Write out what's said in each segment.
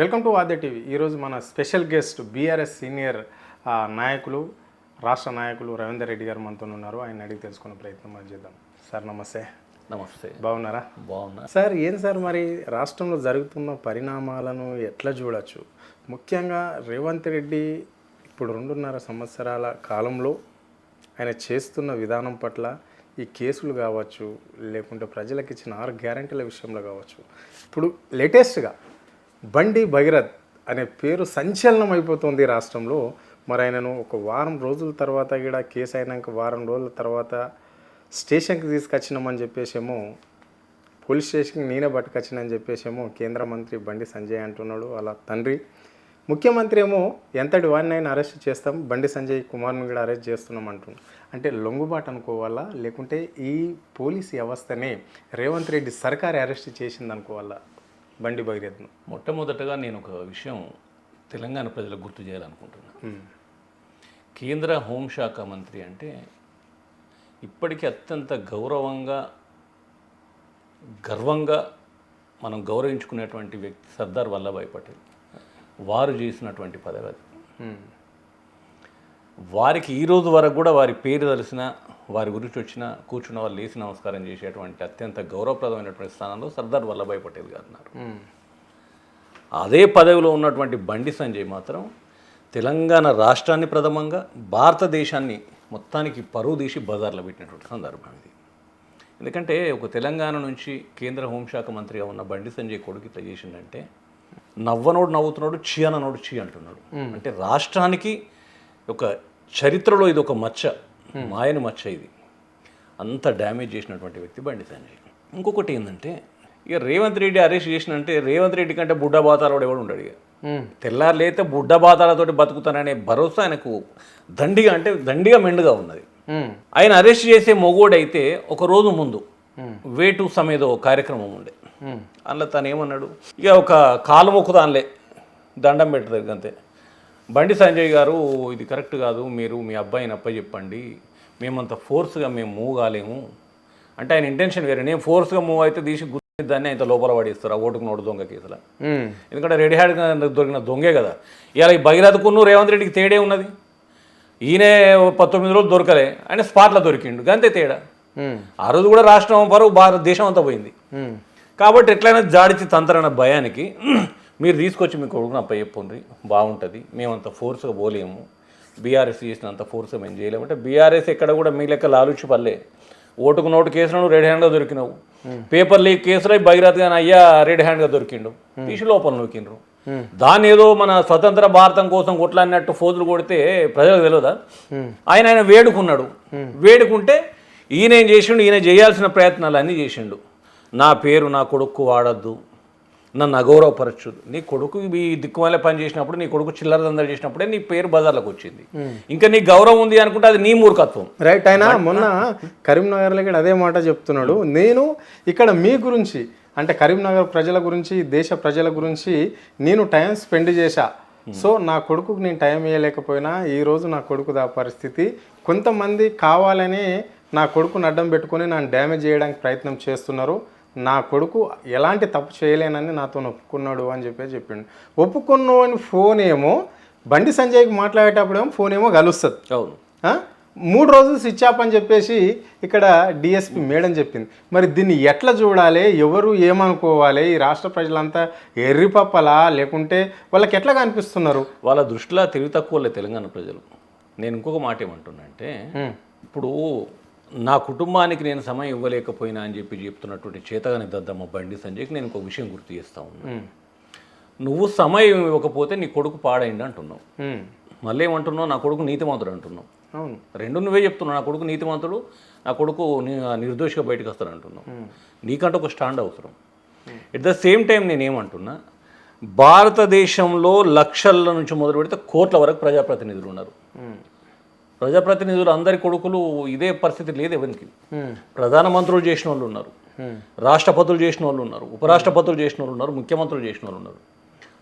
Welcome to Aadya TV. ఈరోజు మన special guest BRS senior నాయకులు, రాష్ట్ర నాయకులు రవీందర్ రెడ్డి గారు మనతో ఉన్నారు. ఆయన అడిగి తెలుసుకునే ప్రయత్నం మనం చేద్దాం. సార్ నమస్తే. నమస్తే. బాగున్నారా? బాగున్నా సార్. ఏం సార్ మరి రాష్ట్రంలో జరుగుతున్న పరిణామాలను ఎట్లా చూడొచ్చు? ముఖ్యంగా రేవంత్ రెడ్డి ఇప్పుడు 2.5 సంవత్సరాల కాలంలో ఆయన చేస్తున్న విధానం పట్ల ఈ కేసులు కావచ్చు, లేకుంటే ప్రజలకు ఇచ్చిన 6 గ్యారెంటీల విషయంలో కావచ్చు, ఇప్పుడు లేటెస్ట్గా బండి భగీరథ్ అనే పేరు సంచలనం అయిపోతుంది రాష్ట్రంలో. మరి ఆయనను ఒక వారం రోజుల తర్వాత కూడా కేసు అయినాక వారం రోజుల తర్వాత స్టేషన్కి తీసుకొచ్చినామని చెప్పేసేమో, పోలీస్ స్టేషన్కి నేనే పట్టుకొచ్చినని చెప్పేసేమో కేంద్ర మంత్రి బండి సంజయ్ అంటున్నాడు. అలా తండ్రి ముఖ్యమంత్రి ఏమో ఎంతటి వాడిని అయినా అరెస్ట్ చేస్తాం, బండి సంజయ్ కుమార్ని కూడా అరెస్ట్ చేస్తున్నాం అంటున్నాడు. అంటే లొంగుబాటు అనుకోవాలా, లేకుంటే ఈ పోలీసు వ్యవస్థనే రేవంత్ రెడ్డి సర్కారు అరెస్ట్ చేసింది అనుకోవాలా బండి భగీరథ్ను? మొట్టమొదటగా నేను ఒక విషయం తెలంగాణ ప్రజలకు గుర్తు చేయాలనుకుంటున్నాను. కేంద్ర హోంశాఖ మంత్రి అంటే ఇప్పటికీ అత్యంత గర్వంగా మనం గౌరవించుకునేటువంటి వ్యక్తి సర్దార్ వల్లభాయ్ పటేల్. వారు చేసినటువంటి పదవి అది. వారికి ఈ రోజు వరకు కూడా వారి పేరు తెలిసిన, వారి గురించి వచ్చిన కూర్చున్న వాళ్ళు లేచి నమస్కారం చేసేటువంటి అత్యంత గౌరవప్రదమైనటువంటి స్థానంలో సర్దార్ వల్లభాయ్ పటేల్ గారు ఉన్నారు. అదే పదవిలో ఉన్నటువంటి బండి సంజయ్ మాత్రం తెలంగాణ రాష్ట్రాన్ని ప్రథమంగా భారతదేశాన్ని మొత్తానికి పరువు తీసి బజార్లో పెట్టినటువంటి సందర్భం ఇది. ఎందుకంటే ఒక తెలంగాణ నుంచి కేంద్ర హోంశాఖ మంత్రిగా ఉన్న బండి సంజయ్ కొడుకు ఇట్లా చేసిందంటే, నవ్వనోడు నవ్వుతున్నాడు, చీ అన్నోడు చీ అంటున్నాడు. అంటే రాష్ట్రానికి ఒక చరిత్రలో ఇది ఒక మచ్చ, మాయని మచ్చ. ఇది అంత డ్యామేజ్ చేసినటువంటి వ్యక్తి బండి సంజయ్. ఇంకొకటి ఏంటంటే, ఇక రేవంత్ రెడ్డి అరెస్ట్ చేసినంటే రేవంత్ రెడ్డి కంటే బుడ్డ బాతాలోడు ఎవడు ఉండడు. ఇక తెల్లారులైతే బుడ్డ బాతాలతోటి బతుకుతాననే భరోసా ఆయనకు దండిగా మెండుగా ఉన్నది. ఆయన అరెస్ట్ చేసే మొగోడైతే ఒక రోజు ముందు వేటు సమేదో కార్యక్రమం ఉండే. అందులో తను ఏమన్నాడు, ఇక ఒక కాలు మొక్కుదానిలే, దండం పెట్టదు అంతే. బండి సంజయ్ గారు ఇది కరెక్ట్ కాదు, మీరు మీ అబ్బాయిని అప్పచెప్పండి, మేమంత ఫోర్స్గా మేము మూవ్ కాలేము అంటే ఆయన ఇంటెన్షన్ వేరే. నేను ఫోర్స్గా మూవ్ అయితే తీసి దాన్ని ఆయన లోపల పడేస్తారు ఆ ఓటుకు నోటు దొంగ కేసులో. ఎందుకంటే రెడీ హ్యాండ్గా దొరికిన దొంగే కదా. ఇలా ఈ భగీరథకును రేవంత్ రెడ్డికి తేడే ఉన్నది. ఈయనే 19 రోజులు దొరకలే, ఆయన స్పాట్లో దొరికిండు, అంతే తేడా. ఆ రోజు కూడా రాష్ట్రం పరువు భారతదేశం అంతా పోయింది. కాబట్టి ఎట్లయినా జాడిచి తంత్రన్న భయానికి మీరు తీసుకొచ్చి మీ కొడుకుని అప్పచెప్పండి, బాగుంటుంది, మేమంత ఫోర్స్గా పోలేము, బీఆర్ఎస్ చేసినంత ఫోర్స్గా మేము చేయలేము అంటే. బీఆర్ఎస్ ఎక్కడ కూడా మీ లెక్క లాలుచి పల్లె. ఓటుకు నోటు కేసులను రెడ్ హ్యాండ్గా దొరికినావు, పేపర్ లీక్ కేసులో భగీరథ్ గాని అయ్యా రెడ్ హ్యాండ్గా దొరికిండు, తీసి లోపల నూకిండ్రు. దాన్ని ఏదో మన స్వతంత్ర భారతం కోసం కొట్లాడినట్టు ఫోజులు కొడితే ప్రజలకు తెలియదా? ఆయన వేడుకున్నాడు. వేడుకుంటే ఈయన ఏం చేసిండు, ఈయన చేయాల్సిన ప్రయత్నాలు అన్నీ చేసిండు. నా పేరు నా కొడుకు వాడద్దు, నన్ను అగౌరవపరచు. నీ కొడుకు ఈ దిక్కుమాలే పని చేసినప్పుడు, నీ కొడుకు చిల్లర దందలు చేసినప్పుడే నీ పేరు బజార్లోకి వచ్చింది. ఇంకా నీ గౌరవం ఉంది అనుకుంటే అది నీ మూర్ఖత్వం. రైట్. ఆయన మొన్న కరీంనగర్లో కూడా అదే మాట చెప్తున్నాడు. నేను ఇక్కడ మీ గురించి అంటే కరీంనగర్ ప్రజల గురించి, దేశ ప్రజల గురించి నేను టైం స్పెండ్ చేశా. సో నా కొడుకుకు నేను టైం ఇవ్వలేకపోయినా ఈరోజు నా కొడుకు దా పరిస్థితి. కొంతమంది కావాలని నా కొడుకుని అడ్డం పెట్టుకొని నన్ను డ్యామేజ్ చేయడానికి ప్రయత్నం చేస్తున్నారు. నా కొడుకు ఎలాంటి తప్పు చేయలేనని నాతో ఒప్పుకున్నాడు అని చెప్పిండు. ఒప్పుకున్నావు ఫోన్ ఏమో బండి సంజయ్కి మాట్లాడేటప్పుడు ఏమో ఫోన్ ఏమో కలుస్తుంది. అవును. 3 రోజులు స్విచ్ ఆఫ్ అని చెప్పేసి ఇక్కడ డిఎస్పీ మేడం చెప్పింది. మరి దీన్ని ఎట్లా చూడాలి, ఎవరు ఏమనుకోవాలి? ఈ రాష్ట్ర ప్రజలంతా ఎర్రిపప్పలా, లేకుంటే వాళ్ళకి ఎట్లా కనిపిస్తున్నారు? వాళ్ళ దృష్టిలో తెలివి తక్కువలే తెలంగాణ ప్రజలు. నేను ఇంకొక మాట ఏమంటున్నా అంటే, ఇప్పుడు నా కుటుంబానికి నేను సమయం ఇవ్వలేకపోయినా అని చెప్తున్నటువంటి చేతగాని దద్దమ్మ బండి సంజయ్కి నేను ఇంకొక విషయం గుర్తు చేస్తా ఉన్నా. నువ్వు సమయం ఇవ్వకపోతే నీ కొడుకు పాడైంది అంటున్నావు. మళ్ళీ ఏమంటున్నావు, నా కొడుకు నీతిమంతుడు అంటున్నావు. అవును, రెండు నువ్వే చెప్తున్నావు. నా కొడుకు నీతిమంతుడు, నా కొడుకు నిర్దోషిగా బయటకు వస్తాడు అంటున్నావు. నీకంటే ఒక స్టాండ్ అవసరం. ఎట్ ద సేమ్ టైం నేనేమంటున్నా, భారతదేశంలో లక్షల నుంచి మొదలు పెడితే కోట్ల వరకు ప్రజాప్రతినిధులు ఉన్నారు. ప్రజాప్రతినిధులు అందరి కొడుకులు ఇదే పరిస్థితి లేదు ఎవరికి. ప్రధానమంత్రులు చేసిన వాళ్ళు ఉన్నారు, రాష్ట్రపతులు చేసిన వాళ్ళు ఉన్నారు, ఉపరాష్ట్రపతులు చేసిన వాళ్ళు ఉన్నారు, ముఖ్యమంత్రులు చేసిన వాళ్ళు ఉన్నారు.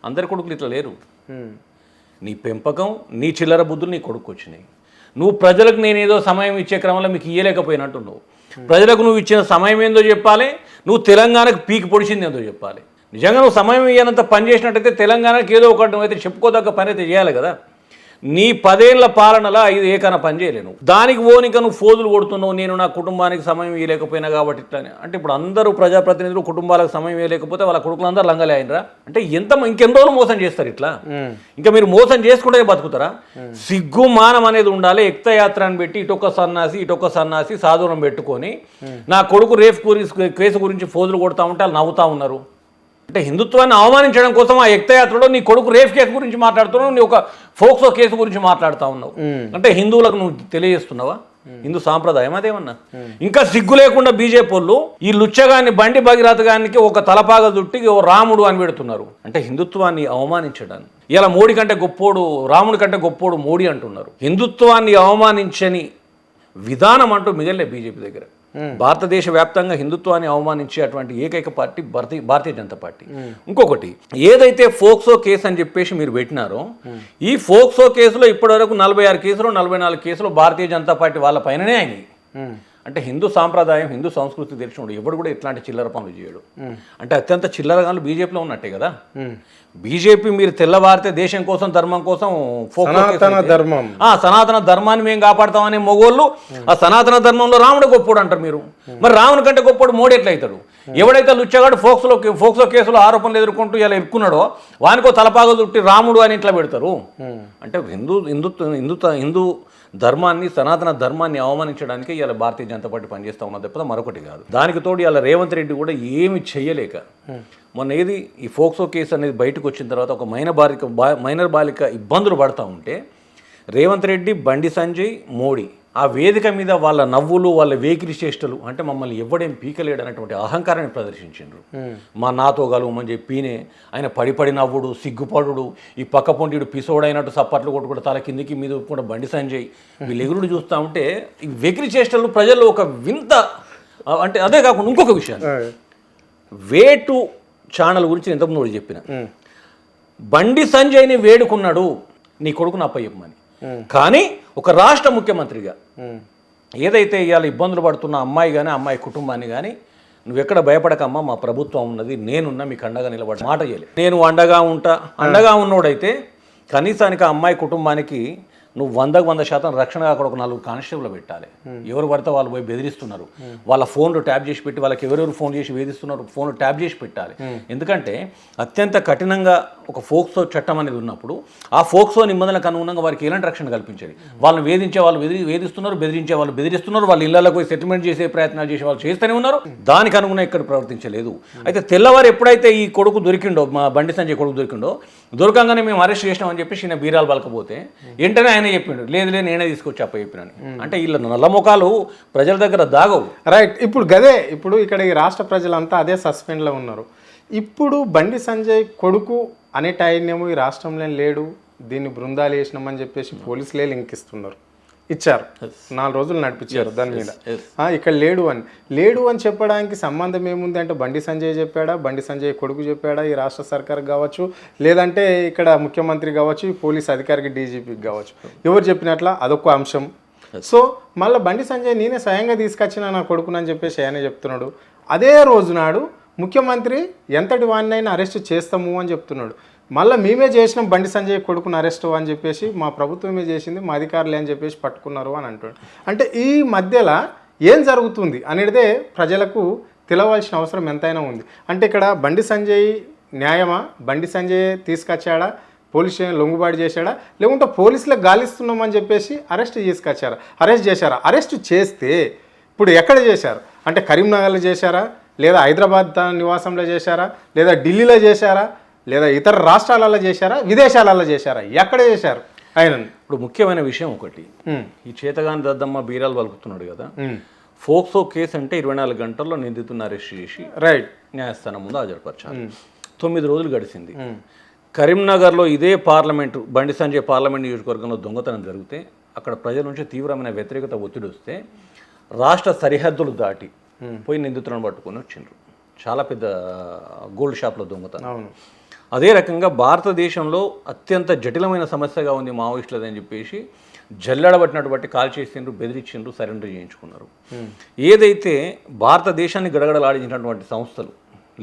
అందరి కొడుకులు ఇట్లా లేరు. నీ పెంపకం, నీ చిల్లర బుద్ధులు నీ కొడుకు వచ్చినాయి. నువ్వు ప్రజలకు నేనేదో సమయం ఇచ్చే క్రమంలో మీకు ఇయ్యలేకపోయినట్టు నువ్వు ప్రజలకు నువ్వు ఇచ్చిన సమయం ఏందో చెప్పాలి, నువ్వు తెలంగాణకు పీకి పొడిచింది ఏందో చెప్పాలి. నిజంగా నువ్వు సమయం ఇయ్యనంత పని చేసినట్టయితే తెలంగాణకి ఏదో ఒకటి అయితే చెప్పుకోదగ్గ పని అయితే చేయాలి కదా. నీ 10 ఏళ్ల పాలనలో 5 ఏకన పని చేయలేను, దానికి ఓనిక నువ్వు ఫోజులు కొడుతున్నావు. నేను నా కుటుంబానికి సమయం ఇవ్వలేకపోయినా కాబట్టి ఇట్లానే అంటే ఇప్పుడు అందరూ ప్రజాప్రతినిధులు కుటుంబాలకు సమయం ఇవ్వలేకపోతే వాళ్ళ కొడుకులందరూ లంగలే అయినరా అంటే ఇంకెన్ని రోజులు మోసం చేస్తారు ఇట్లా? ఇంకా మీరు మోసం చేసుకుంటే బతుకుతారా? సిగ్గు మానం అనేది ఉండాలి. ఎక్తయాత్రను పెట్టి ఇటొక్క సన్నాసి సాధువులను పెట్టుకొని నా కొడుకు రేపు కేసు గురించి ఫోజులు కొడతా ఉంటే వాళ్ళు నవ్వుతా ఉన్నారు. అంటే హిందుత్వాన్ని అవమానించడం కోసం ఆ ఎక్తయాత్రలో నీ కొడుకు రేప్ కేసు గురించి మాట్లాడుతున్నావు, నీ ఒక ఫోక్సో కేసు గురించి మాట్లాడుతూ ఉన్నావు. అంటే హిందువులకు నువ్వు తెలియజేస్తున్నావా హిందూ సాంప్రదాయం అదేమన్నా? ఇంకా సిగ్గు లేకుండా బీజేపీ వాళ్ళు ఈ లుచ్చగాన్ని బండి భగీరథగానికి ఒక తలపాగ చుట్టి ఓ రాముడు అని పెడుతున్నారు. అంటే హిందుత్వాన్ని అవమానించడానికి. ఇలా మోడీ కంటే గొప్పోడు, రాముడి కంటే గొప్పోడు మోడీ అంటున్నారు. హిందుత్వాన్ని అవమానించని విధానం అంటూ మిగలే బీజేపీ దగ్గర. భారతదేశ వ్యాప్తంగా హిందుత్వాన్ని అవమానించే అటువంటి ఏకైక పార్టీ భారతీయ జనతా పార్టీ. ఇంకొకటి ఏదైతే ఫోక్సో కేసు అని చెప్పేసి మీరు పెట్టినారో, ఈ ఫోక్సో కేసులో ఇప్పటివరకు 46 కేసులు 44 కేసులు భారతీయ జనతా పార్టీ వాళ్ళ పైననే అయినాయి. అంటే హిందూ సాంప్రదాయం హిందూ సంస్కృతి తెలిసినోడు ఎవడు కూడా ఇట్లాంటి చిల్లర పనులు చేయడు. అంటే అత్యంత చిల్లరగాను బీజేపీలో ఉన్నట్టే కదా. బీజేపీ మీరు తెల్లవారితే దేశం కోసం ధర్మం కోసం సనాతన ధర్మాన్ని మేము కాపాడతామనే మొగోళ్ళు ఆ సనాతన ధర్మంలో రాముడు గొప్పోడు అంటారు మీరు. మరి రాముని కంటే గొప్పోడు మోడీ ఎట్లయితాడు? ఎవడైతే లుచ్చగాడు ఫోక్సో కేసులో ఆరోపణలు ఎదుర్కొంటూ ఇలా ఎక్కున్నాడో వానికో తలపాగ చుట్టి రాముడు అని ఇట్లా పెడతారు. అంటే హిందూ ధర్మాన్ని సనాతన ధర్మాన్ని అవమానించడానికి ఇలా భారతీయ జనతా పార్టీ పనిచేస్తూ ఉన్నది తప్ప మరొకటి కాదు. దానికి తోడు ఇలా రేవంత్ రెడ్డి కూడా ఏమి చెయ్యలేక మొన్న ఏది ఈ ఫోక్సో కేసు అనేది బయటకు వచ్చిన తర్వాత ఒక మైనర్ బాలిక ఇబ్బందులు పడుతూ ఉంటే రేవంత్ రెడ్డి, బండి సంజయ్, మోడీ ఆ వేదిక మీద వాళ్ళ నవ్వులు వాళ్ళ వేకిరి చేష్టలు అంటే మమ్మల్ని ఎవడేం పీకలేడు అనేటువంటి అహంకారాన్ని ప్రదర్శించారు. నాతో గలవమని చెప్పినే ఆయన పడి నవ్వుడు, సిగ్గుపడు, ఈ పక్క పొంటిడు పిసోడైనట్టు సప్పట్లు కొట్టుకుంటూ తల కిందికి మీద కూడా బండి సంజయ్ వీళ్ళు ఎగురుడు చూస్తూ ఉంటే ఈ వెకిరి చేష్టలు ప్రజల్లో ఒక వింత. అంటే అదే కాకుండా ఇంకొక విషయం, వేటు ఛానల్ గురించి నేను ఇంతకుముందు చెప్పిన, బండి సంజయ్ని వేడుకున్నాడు నీ కొడుకును అప్పయ్యమని. కానీ ఒక రాష్ట్ర ముఖ్యమంత్రిగా ఏదైతే ఇవాళ ఇబ్బందులు పడుతున్న అమ్మాయి కానీ అమ్మాయి కుటుంబాన్ని కానీ నువ్వెక్కడ భయపడకమ్మా మా ప్రభుత్వం ఉన్నది, నేనున్నా మీకు అండగా నిలబడి మాట చేయలేదు. నేను అండగా ఉన్నోడైతే కనీసానికి ఆ అమ్మాయి కుటుంబానికి నువ్వు 100% రక్షణగా అక్కడ ఒక 4 కానిస్టేబుల్ పెట్టాలి. ఎవరు పడితే వాళ్ళు పోయి బెదిరిస్తున్నారు, వాళ్ళ ఫోన్లు ట్యాప్ చేసి పెట్టి వాళ్ళకి ఎవరెవరు ఫోన్ చేసి వేధిస్తున్నారు ఫోన్లు ట్యాప్ చేసి పెట్టాలి. ఎందుకంటే అత్యంత కఠినంగా ఒక ఫోక్సో చట్టం అనేది ఉన్నప్పుడు ఆ ఫోక్సో నిబంధనలకు అనుగుణంగా వారికి ఎలాంటి రక్షణ కల్పించేది? వాళ్ళని వేధించే వాళ్ళు వేధిస్తున్నారు, బెదిరించే వాళ్ళు బెదిరిస్తున్నారు, వాళ్ళ ఇళ్లకు పోయి సెటిల్మెంట్ చేసే ప్రయత్నాలు చేసే వాళ్ళు చేస్తూనే ఉన్నారు. దానికి అనుగుణంగా ఇక్కడ ప్రవర్తించలేదు. అయితే తెల్లవారు ఎప్పుడైతే ఈ కొడుకు దొరికిండో, మా బండి సంజయ్ కొడుకు దొరకంగానే మేము అరెస్ట్ చేసినామని చెప్పేసి ఈయన బీరాలు పలకపోతే వెంటనే ఆయన చెప్పిండు లేదు నేనే తీసుకొచ్చి చెప్పినాను. అంటే వీళ్ళ నల్లముఖాలు ప్రజల దగ్గర దాగవు. రైట్. ఇప్పుడు ఇక్కడ ఈ రాష్ట్ర ప్రజలంతా అదే సస్పెండ్లో ఉన్నారు. ఇప్పుడు బండి సంజయ్ కొడుకు అనే టైన్యము ఈ రాష్ట్రంలో లేడు, దీన్ని బృందాలు వేసినామని చెప్పేసి పోలీసులే లింక్ ఇచ్చారు 4 రోజులు నడిపించారు దాని మీద. ఇక్కడ లేడు అని చెప్పడానికి సంబంధం ఏముంది అంటే బండి సంజయ్ చెప్పాడా, బండి సంజయ్ కొడుకు చెప్పాడా, ఈ రాష్ట్ర సర్కార్ కావచ్చు, లేదంటే ఇక్కడ ముఖ్యమంత్రి కావచ్చు, ఈ పోలీస్ అధికారికి డీజీపీకి కావచ్చు, ఎవరు చెప్పినట్ల అదొక అంశం. సో మళ్ళీ బండి సంజయ్ నేనే స్వయంగా తీసుకొచ్చిన నా కొడుకునని చెప్పేసి ఆయన చెప్తున్నాడు. అదే రోజు నాడు ముఖ్యమంత్రి ఎంతటి వాడినైనా అరెస్ట్ చేస్తాము అని చెప్తున్నాడు. మళ్ళీ మేమే చేసినాం బండి సంజయ్ కొడుకును అరెస్ట్ అని చెప్పేసి, మా ప్రభుత్వమే చేసింది, మా అధికారులే అని చెప్పేసి పట్టుకున్నారు అని అంటాడు. అంటే ఈ మధ్యలో ఏం జరుగుతుంది అనేదే ప్రజలకు తెలవాల్సిన అవసరం ఎంతైనా ఉంది. అంటే ఇక్కడ బండి సంజయ్ న్యాయమా, బండి సంజయ్ తీసుకొచ్చాడా, పోలీస్ స్టేషన్ లొంగుబాటు చేశాడా, లేకుంటే పోలీసులకు గాలిస్తున్నామని చెప్పేసి అరెస్ట్ చేశారా? అరెస్ట్ చేస్తే ఇప్పుడు ఎక్కడ చేశారు అంటే కరీంనగర్లో చేశారా, లేదా హైదరాబాద్ నివాసంలో చేశారా, లేదా ఢిల్లీలో చేశారా, లేదా ఇతర రాష్ట్రాలలో చేశారా, విదేశాలలో చేశారా, ఎక్కడ చేశారు ఆయన? ఇప్పుడు ముఖ్యమైన విషయం ఒకటి, ఈ చేతగాని దద్దమ్మ బీరాలు పలుకుతున్నాడు కదా, ఫోక్సో కేసు అంటే 24 గంటల్లో నిందితులను అరెస్ట్ చేసి న్యాయస్థానం ముందు హాజరుపరచాలి. 9 రోజులు గడిచింది. కరీంనగర్లో ఇదే పార్లమెంటు బండి సంజయ్ పార్లమెంట్ నియోజకవర్గంలో దొంగతనం జరిగితే అక్కడ ప్రజల నుంచి తీవ్రమైన వ్యతిరేకత ఒత్తిడి వస్తే రాష్ట్ర సరిహద్దులు దాటి పోయి నిందితులను పట్టుకొని వచ్చిండ్రు. చాలా పెద్ద గోల్డ్ షాప్లో దొంగతనం. అదే రకంగా భారతదేశంలో అత్యంత జటిలమైన సమస్యగా ఉంది మావోయిస్టులదని చెప్పేసి జల్లెడబట్టినట్టు బట్టి కాల్ చేసిండ్రు, బెదిరించిండ్రు, సరెండర్ చేయించుకున్నారు. ఏదైతే భారతదేశాన్ని గడగడలాడించినటువంటి సంస్థలు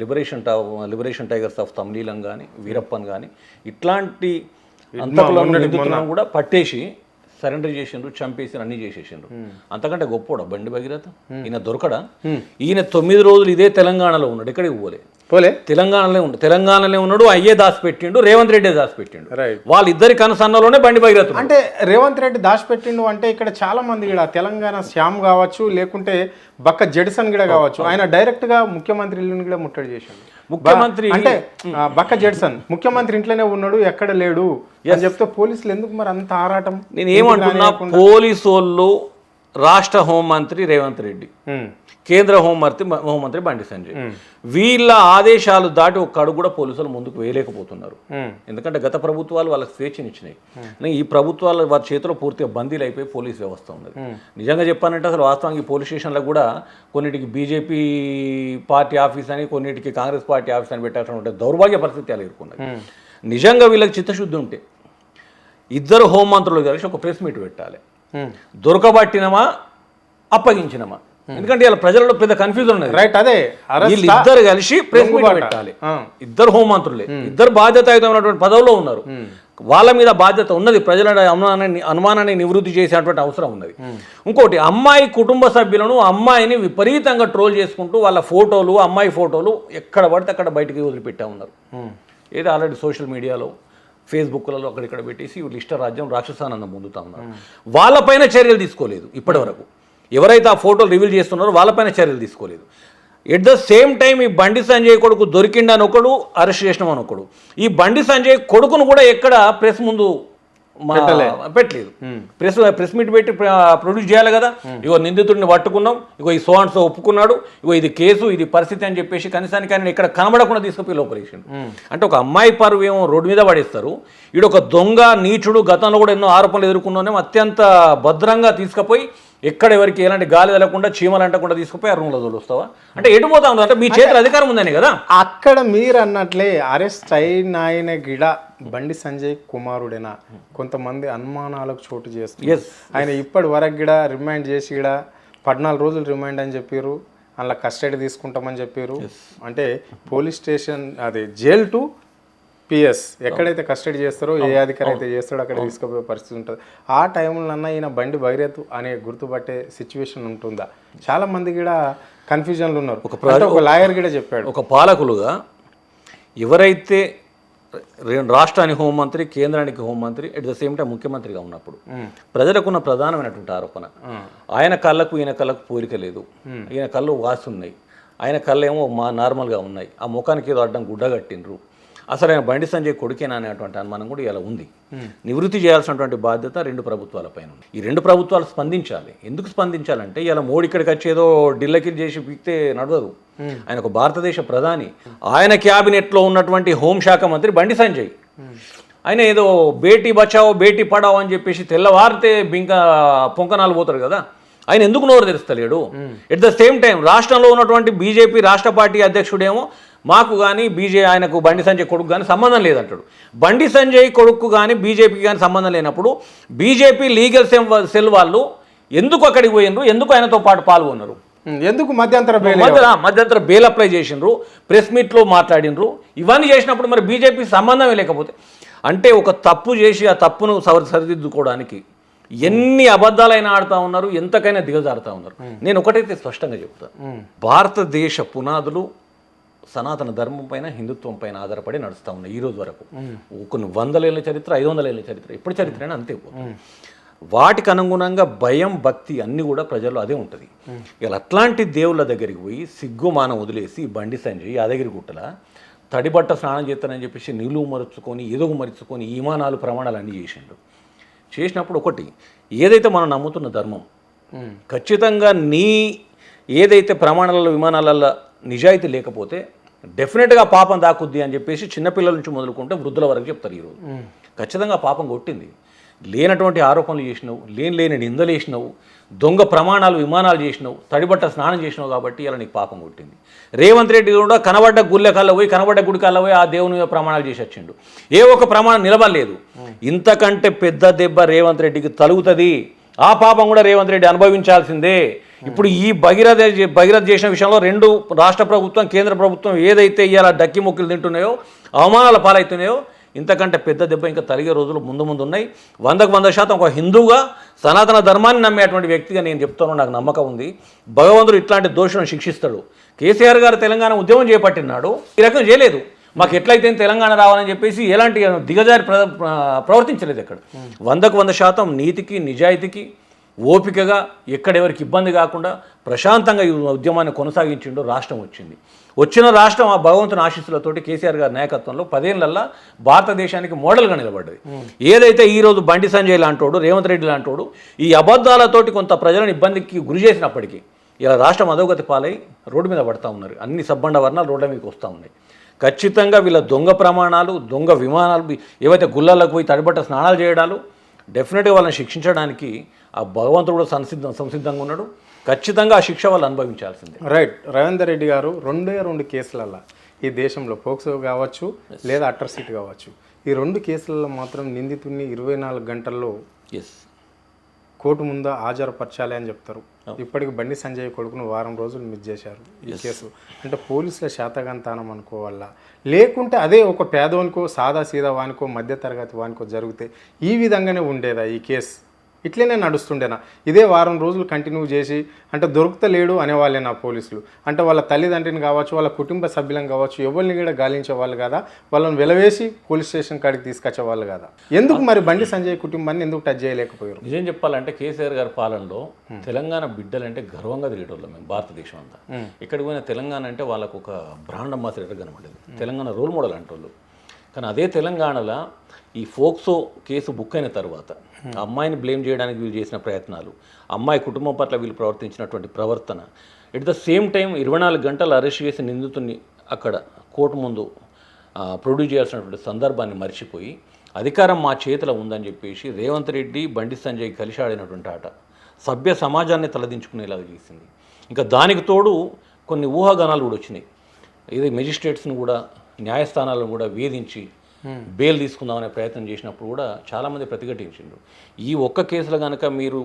లిబరేషన్ టైగర్స్ ఆఫ్ తమిళం కానీ వీరప్పన్ కానీ ఇట్లాంటి అంతకులను కూడా పట్టేసి సరెండర్ చేసిండ్రు, చంపేసి అన్ని చేసేసిండ్రు. అంతకంటే గొప్పోడా బండి భగీరథ? ఈయన దొరకడా? ఈయన 9 రోజులు ఇదే తెలంగాణలో ఉన్నాడు, ఎక్కడికి పోలే, తెలంగాణలో ఉన్నాడు. అయ్యే దాచిపెట్టిండు, రేవంత్ రెడ్డి దాచిపెట్టిండు. వాళ్ళిద్దరి కనసన్నలోనే బండి భగీరథ. అంటే రేవంత్ రెడ్డి దాచిపెట్టిండు అంటే ఇక్కడ చాలా మంది కూడా తెలంగాణ శ్యామ్ కావచ్చు, లేకుంటే బక్క జెడ్సన్ కూడా కావచ్చు, ఆయన డైరెక్ట్ గా ముఖ్యమంత్రి ఇల్లుని కూడా ముట్టడి చేశాడు. ముఖ్యమంత్రి అంటే బక్క జెడ్సన్ ముఖ్యమంత్రి ఇంట్లోనే ఉన్నాడు, ఎక్కడ లేడు అని చెప్తే పోలీసులు ఎందుకు మరి అంత ఆరాటం? నేను ఏమంటున్నా, పోలీసు వాళ్ళు రాష్ట్ర హోంమంత్రి రేవంత్ రెడ్డి, కేంద్ర హోంమంత్రి బండి సంజయ్, వీళ్ళ ఆదేశాలు దాటి ఒక్క అడుగు కూడా పోలీసులు ముందుకు వేయలేకపోతున్నారు. ఎందుకంటే గత ప్రభుత్వాలు వాళ్ళకి స్వేచ్ఛనిచ్చినాయి. ఈ ప్రభుత్వాలు వారి చేతిలో పూర్తిగా బందీలు అయిపోయి పోలీస్ వ్యవస్థ ఉన్నది. నిజంగా చెప్పానంటే అసలు వాస్తవానికి పోలీస్ స్టేషన్లకు కూడా కొన్నిటికి బీజేపీ పార్టీ ఆఫీస్ అని, కొన్నిటికి కాంగ్రెస్ పార్టీ ఆఫీస్ అని పెట్టాల్సిన దౌర్భాగ్య పరిస్థితి అలా ఎదుర్కొన్నది. నిజంగా వీళ్ళకి చిత్తశుద్ధి ఉంటే ఇద్దరు హోంమంత్రులు కలిసి ఒక ప్రెస్ మీట్ పెట్టాలి. దొరకబట్టినమా అప్పగించినమా? ఎందుకంటే ఇలా ప్రజలలో పెద్ద కన్ఫ్యూజన్ ఉన్నది. రైట్, అదే వీళ్ళిద్దరు కలిసి ప్రెస్ మీట్ పెట్టాలి. ఇద్దరు హోంమంత్రులే, ఇద్దరు బాధ్యతాయుతమైనటువంటి పదవుల్లో ఉన్నారు. వాళ్ళ మీద బాధ్యత ఉన్నది, ప్రజల అనుమానాన్ని నివృత్తి చేసేటువంటి అవసరం ఉన్నది. ఇంకోటి, అమ్మాయి కుటుంబ సభ్యులను, అమ్మాయిని విపరీతంగా ట్రోల్ చేసుకుంటూ వాళ్ళ ఫోటోలు, అమ్మాయి ఫోటోలు ఎక్కడ పడితే అక్కడ బయటికి వదిలిపెట్టా ఉన్నారు. ఏదో ఆల్రెడీ సోషల్ మీడియాలో, ఫేస్బుక్లలో అక్కడిక్కడ పెట్టేసి వీళ్ళు ఇష్టరాజ్యం రాక్షసానందం పొందుతా ఉన్నారు. వాళ్ళపైన చర్యలు తీసుకోలేదు ఇప్పటి వరకు. ఎవరైతే ఆ ఫోటోలు రివీల్ చేస్తున్నారో వాళ్ళపైన చర్యలు తీసుకోలేదు. ఎట్ ద సేమ్ టైం ఈ బండి సంజయ్ కొడుకు దొరికిండని ఒకడు, అరెస్ట్ చేసినామని ఒకడు. ఈ బండి సంజయ్ కొడుకును కూడా ఎక్కడ ప్రెస్ ముందు పెట్టలేదు. ప్రెస్ మీట్ పెట్టి ప్రొడ్యూస్ చేయాలి కదా. ఇగో నిందితుడిని పట్టుకున్నాం, ఇగో ఈ సో అండ్ సో ఒప్పుకున్నాడు, ఇగో ఇది కేసు, ఇది పరిస్థితి అని చెప్పేసి కనీసానికి ఆయన ఇక్కడ కనబడకుండా తీసుకుపోయి లోపలేసిండు. అంటే ఒక అమ్మాయి పరువు ఏమో రోడ్డు మీద పడేస్తారు, ఈడు ఒక దొంగ నీచుడు, గతంలో కూడా ఎన్నో ఆరోపణలు ఎదుర్కొన్నాం, అత్యంత భద్రంగా తీసుకుపోయి ఎక్కడ ఎవరికి ఎలాంటి గాలి తెలకుండా, చీమలు అంటకుండా తీసుకుపోయి ఆ రూమ్లో తోలుస్తావా? అంటే ఎటు పోతా ఉంది? అంటే మీ చేతిలో అధికారం ఉందని కదా. అక్కడ మీరు అన్నట్లే అరెస్ట్ అయిన ఆయన గిడ బండి సంజయ్ కుమారుడేనా? కొంతమంది అనుమానాలకు చోటు చేస్తారు. ఆయన ఇప్పటి వరకు గిడ రిమాండ్ చేసి గిడ 14 రోజులు రిమాండ్ అని చెప్పారు, అలా కస్టడీ తీసుకుంటామని చెప్పారు. అంటే పోలీస్ స్టేషన్, అది జైల్ టు పిఎస్ ఎక్కడైతే కస్టడీ చేస్తారో, ఏ అధికారి అయితే చేస్తాడో అక్కడ తీసుకుపోయే పరిస్థితి ఉంటుంది. ఆ టైంలో ఈయన బండి భగీరథ్ అనే గుర్తుపట్టే సిచ్యువేషన్ ఉంటుందా? చాలా మంది కూడా కన్ఫ్యూజన్లు ఉన్నారు. ఒక లాయర్ కూడా చెప్పాడు, ఒక పాలకులుగా ఎవరైతే రాష్ట్రానికి హోంమంత్రి, కేంద్రానికి హోంమంత్రి, అట్ ద సేమ్ టైం ముఖ్యమంత్రిగా ఉన్నప్పుడు ప్రజలకున్న ప్రధానమైనటువంటి ఆరోపణ, ఆయన కళ్ళకు ఈయన కళ్ళకు పోలిక లేదు, ఈయన కళ్ళు వాస్తున్నాయి, ఆయన కళ్ళు ఏమో నార్మల్గా ఉన్నాయి, ఆ ముఖానికి ఏదో అడ్డం గుడ్డ కట్టిండ్రు, అసలు ఆయన బండి సంజయ్ కొడుకేనా అనేటువంటి అనుమానం కూడా ఇలా ఉంది. నివృత్తి చేయాల్సినటువంటి బాధ్యత 2 ప్రభుత్వాల పైన ఉంది. ఈ 2 ప్రభుత్వాలు స్పందించాలి. ఎందుకు స్పందించాలంటే ఇలా మోడీ ఇక్కడికి వచ్చేదో డిల్లకిల్ చేసి పీక్తే నడవదు. ఆయన ఒక భారతదేశ ప్రధాని, ఆయన క్యాబినెట్లో ఉన్నటువంటి హోంశాఖ మంత్రి బండి సంజయ్. ఆయన ఏదో బేటీ బచావో బేటీ పడావో అని చెప్పేసి తెల్లవారితే పొంకనాలు పోతాడు కదా, ఆయన ఎందుకు నోరు తెరుస్తలేడు? ఎట్ ద సేమ్ టైం రాష్ట్రంలో ఉన్నటువంటి బీజేపీ రాష్ట్ర పార్టీ అధ్యక్షుడేమో మాకు కానీ ఆయనకు బండి సంజయ్ కొడుకు కానీ సంబంధం లేదంటాడు. బండి సంజయ్ కొడుకు కానీ బీజేపీకి కానీ సంబంధం లేనప్పుడు బీజేపీ లీగల్ సెల్ వాళ్ళు ఎందుకు అక్కడికి పోయినరు? ఎందుకు ఆయనతో పాటు పాల్గొన్నారు? ఎందుకు మధ్యంతర బెయిల్ అప్లై చేసిండ్రు, ప్రెస్ మీట్లో మాట్లాడినరు? ఇవన్నీ చేసినప్పుడు మరి బీజేపీ సంబంధమే లేకపోతే, అంటే ఒక తప్పు చేసి ఆ తప్పును సరిదిద్దుకోవడానికి ఎన్ని అబద్ధాలైనా ఆడుతూ ఉన్నారు, ఎంతకైనా దిగజారుతూ ఉన్నారు. నేను ఒకటైతే స్పష్టంగా చెప్తాను, భారతదేశ పునాదులు సనాతన ధర్మం పైన, హిందుత్వం పైన ఆధారపడి నడుస్తూ ఉన్నాయి ఈ రోజు వరకు. కొన్ని 100 ఏళ్ళ చరిత్ర, 500 ఏళ్ళ చరిత్ర, ఎప్పుడు చరిత్ర అయినా అంతే పోతుంది. వాటికి అనుగుణంగా భయం, భక్తి అన్నీ కూడా ప్రజల్లో అదే ఉంటుంది. ఇలా అట్లాంటి దేవుళ్ళ దగ్గరికి పోయి సిగ్గుమానం వదిలేసి బండి సంజయ్ యాదగిరిగుట్టల తడిబట్ట స్నానం చేస్తానని చెప్పేసి నిలువు మరుచుకొని, ఎదుగు మరుచుకొని ఈమానాలు ప్రమాణాలు అన్నీ చేసినప్పుడు ఒకటి, ఏదైతే మనం నమ్ముతున్న ధర్మం ఖచ్చితంగా ఏదైతే ప్రమాణాలలో, విమానాలలో నిజాయితీ లేకపోతే డెఫినెట్గా పాపం దాకుద్ది అని చెప్పేసి చిన్నపిల్లల నుంచి మొదలుకుంటే వృద్ధుల వరకు చెప్తారు. ఈరోజు ఖచ్చితంగా పాపం కొట్టింది. లేనటువంటి ఆరోపణలు చేసినావు, లేని నిందలు వేసినావు, దొంగ ప్రమాణాలు, విమానాలు చేసినావు, తడిబట్ట స్నానం చేసినావు కాబట్టి ఇలా నీకు పాపం కొట్టింది. రేవంత్ రెడ్డి కూడా కనబడ్డ గుళ్ళెకల్లో పోయి, కనబడ్డ గుడికల్లో పోయి ఆ దేవుని మీద ప్రమాణాలు చేసి వచ్చిండు. ఏ ఒక్క ప్రమాణం నిలబడలేదు. ఇంతకంటే పెద్ద దెబ్బ రేవంత్ రెడ్డికి తలుగుతుంది. ఆ పాపం కూడా రేవంత్ రెడ్డి అనుభవించాల్సిందే. ఇప్పుడు ఈ భగీరథ చేసిన విషయంలో రెండు రాష్ట్ర ప్రభుత్వం కేంద్ర ప్రభుత్వం ఏదైతే ఇవాళ డక్కి మొక్కులు తింటున్నాయో అవమానాల పాలవుతున్నాయో ఇంతకంటే పెద్ద దెబ్బ ఇంకా తరిగే రోజులు ముందు ఉన్నాయి. 100% ఒక హిందూగా సనాతన ధర్మాన్ని నమ్మేటువంటి వ్యక్తిగా నేను చెప్తాను, నాకు నమ్మకం ఉంది. భగవంతుడు ఇట్లాంటి దోషులను శిక్షిస్తాడు. కేసీఆర్ గారు తెలంగాణ ఉద్యమం చేపట్టినాడు, ఈ రకం చేయలేదు. మాకు ఎట్లయితే తెలంగాణ రావాలని చెప్పేసి ఎలాంటి దిగజారి ప్రవర్తించలేదు. ఇక్కడ 100% నీతికి నిజాయితీకి ఓపికగా ఎక్కడెవరికి ఇబ్బంది కాకుండా ప్రశాంతంగా ఈ ఉద్యమాన్ని కొనసాగించిండు. రాష్ట్రం వచ్చిన రాష్ట్రం ఆ భగవంతుని ఆశీస్సులతోటి కేసీఆర్ గారి నాయకత్వంలో 10 ఏళ్లలో భారతదేశానికి మోడల్గా నిలబడ్డది. ఏదైతే ఈరోజు బండి సంజయ్ లాంటోడు, రేవంత్ రెడ్డి లాంటోడు ఈ అబద్ధాలతోటి కొంత ప్రజలను ఇబ్బందికి గురి చేసినప్పటికీ ఇలా రాష్ట్రం అధోగతి పాలై రోడ్డు మీద పడతా ఉన్నారు. అన్ని సబ్బండ వర్ణాలు రోడ్ల మీదకి వస్తూ ఉన్నాయి. ఖచ్చితంగా వీళ్ళ దొంగ ప్రమాణాలు, దొంగ విమానాలు, ఏవైతే గుళ్ళలకు పోయి తడిబట్ట స్నానాలు చేయడాలు, డెఫినెట్గా వాళ్ళని శిక్షించడానికి ఆ భగవంతుడు కూడా సంసిద్ధంగా ఉన్నాడు. ఖచ్చితంగా ఆ శిక్ష వాళ్ళు అనుభవించాల్సిందే. రైట్. రేవంత్ రెడ్డి గారు 2 కేసులలో ఈ దేశంలో పోక్సో కావచ్చు లేదా అట్రాసిటీ కావచ్చు, ఈ 2 కేసులలో మాత్రం నిందితుడిని 24 గంటల్లో కోర్టు ముందు హాజరుపరచాలి అని చెప్తారు. ఇప్పటికి బండి సంజయ్ కొడుకును వారం రోజులు మిస్ చేశారు ఈ కేసు. అంటే పోలీసుల శాతగంతానం అనుకోవాలా, లేకుంటే అదే ఒక పేదవానికో సాదా సీదా వానికో మధ్యతరగతి వానికో జరిగితే ఈ విధంగానే ఉండేదా ఈ కేసు? ఇట్లనే నడుస్తుండేనా? ఇదే వారం రోజులు కంటిన్యూ చేసి అంటే దొరుకుతలేడు అనేవాళ్ళే నా పోలీసులు. అంటే వాళ్ళ తల్లిదండ్రిని కావచ్చు, వాళ్ళ కుటుంబ సభ్యులను కావచ్చు, ఎవరిని కూడా గాలించే వాళ్ళు కదా, వాళ్ళని వెలవేసి పోలీస్ స్టేషన్ కాడికి తీసుకొచ్చే వాళ్ళు కదా. ఎందుకు మరి బండి సంజయ్ కుటుంబాన్ని ఎందుకు టచ్ చేయలేకపోయారు? నిజం చెప్పాలంటే కేసీఆర్ గారి పాలనలో తెలంగాణ బిడ్డలంటే గర్వంగా తిరిగేటోళ్ళం మేము, భారతదేశం అంతా. ఇక్కడికి పోయిన తెలంగాణ అంటే వాళ్ళకు ఒక బ్రాండ్ అంబాసిడర్ కనబడేది, తెలంగాణ రోల్ మోడల్ అంటోళ్ళు. కానీ అదే తెలంగాణలో ఈ ఫోక్సో కేసు బుక్ అయిన తర్వాత అమ్మాయిని బ్లేమ్ చేయడానికి వీళ్ళు చేసిన ప్రయత్నాలు, అమ్మాయి కుటుంబం పట్ల వీళ్ళు ప్రవర్తించినటువంటి ప్రవర్తన, ఎట్ ద సేమ్ టైం 24 గంటలు అరెస్ట్ చేసి నిందితుడిని అక్కడ కోర్టు ముందు ప్రొడ్యూస్ చేయాల్సినటువంటి సందర్భాన్ని మర్చిపోయి అధికారం మా చేతిలో ఉందని చెప్పేసి రేవంత్ రెడ్డి బండి సంజయ్ కలిసి ఆడినటువంటి ఆట సభ్య సమాజాన్ని తలదించుకునేలాగా చేసింది. ఇంకా దానికి తోడు కొన్ని ఊహాగానాలు కూడా వచ్చినాయి. ఇది మెజిస్ట్రేట్స్ని కూడా, న్యాయస్థానాలను కూడా వేధించి బెయిల్ తీసుకుందామనే ప్రయత్నం చేసినప్పుడు కూడా చాలామంది ప్రతిఘటించిండ్రు. ఈ ఒక్క కేసులో కనుక మీరు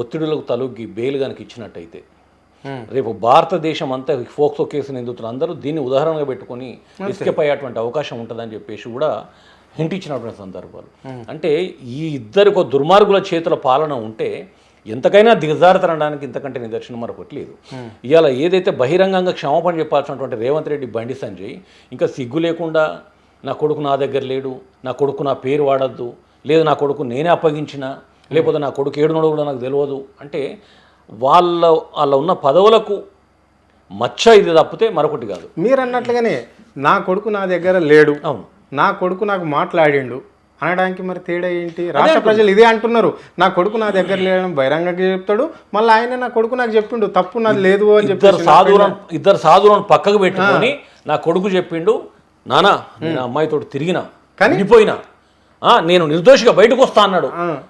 ఒత్తిడులకు తలొగ్గి బెయిల్ కనుక ఇచ్చినట్టయితే రేపు భారతదేశం అంతా ఫోక్సో కేసు నిందితులు అందరూ దీన్ని ఉదాహరణగా పెట్టుకొని ఎస్కేప్ అయ్యేటువంటి అవకాశం ఉంటుందని చెప్పేసి కూడా హింట్ ఇచ్చినటువంటి సందర్భాలు. అంటే ఈ ఇద్దరికి దుర్మార్గుల చేతుల పాలన ఉంటే ఎంతకైనా దిగజారుతనడానికి ఇంతకంటే నిదర్శనం మరొకటి లేదు. ఇవాళ ఏదైతే బహిరంగంగా క్షమాపణ చెప్పాల్సినటువంటి రేవంత్ రెడ్డి, బండి సంజయ్ ఇంకా సిగ్గు లేకుండా నా కొడుకు నా దగ్గర లేడు, నా కొడుకు నా పేరు వాడద్దు, లేదు నా కొడుకు నేనే అప్పగించిన, లేకపోతే నా కొడుకు ఏడునోడు కూడా నాకు తెలియదు అంటే వాళ్ళ ఉన్న పదవులకు మచ్చ ఇది తప్పితే మరొకటి కాదు. మీరు అన్నట్లుగానే నా కొడుకు నా దగ్గర లేడు, అవును, నా కొడుకు నాకు మాట్లాడిండు అనడానికి మరి తేడా ఏంటి? రాష్ట్ర ప్రజలు ఇదే అంటున్నారు, నా కొడుకు నా దగ్గర లేడని బహిరంగంగా చెప్తాడు, మళ్ళీ ఆయన నా కొడుకు నాకు చెప్పిండు, తప్పు నాది లేదు అని చెప్పి ఇద్దరు సాధువులను పక్కకు పెట్టుకొని నా కొడుకు చెప్పిండు, నానా నేను అమ్మాయితో తిరిగినా విడిపోయినా నేను నిర్దోషిగా బయటకు వస్తా అన్నాడు.